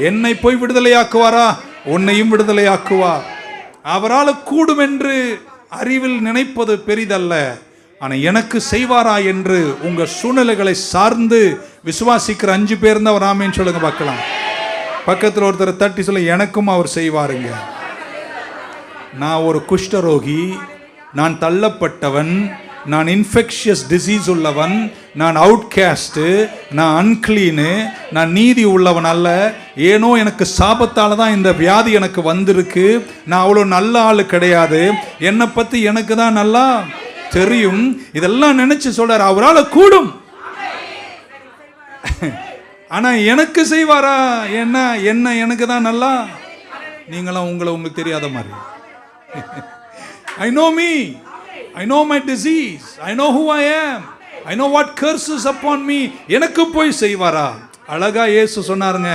என்னை போய் விடுதலையாக்குவாரா? உன்னையும் விடுதலையாக்குவார். அவரால் கூடும் என்று அறிவில் நினைப்பது பெரிதல்ல, ஆனால் எனக்கு செய்வாரா என்று உங்க சூழ்நிலைகளை சார்ந்து விசுவாசிக்கிற 5 பேர் தான் அவர் ஆமேன்னு சொல்லுங்க பார்க்கலாம். பக்கத்தில் ஒருத்தரை தட்டி சொல்ல, எனக்கும் அவர் செய்வாருங்க. நான் ஒரு குஷ்டரோகி, நான் தள்ளப்பட்டவன், நான் இன்ஃபெக்ஷியஸ் டிசீஸ் உள்ளவன், நான் அவுட்காஸ்ட்டு, நான் அன்கிளீனு, நான் நீதி உள்ளவன் அல்ல. ஏனோ எனக்கு சாபத்தால் தான் இந்த வியாதி எனக்கு வந்திருக்கு. நான் அவ்வளோ நல்ல ஆள் கிடையாது. என்னை பற்றி எனக்கு தான் நல்லா தெரியும். இதெல்லாம் நினைச்சு சொல்றாரு. அவரால் கூடும், ஆனால் எனக்கு செய்வாரா? என்ன எனக்கு தான் நல்லா. நீங்களாம் உங்களுக்கு தெரியாத மாதிரி. I know me. I know my disease. I know who I am. I know what curses upon me. எனக்கு போய் செய்வாரா? அழகா இயேசு சொன்னாருங்க.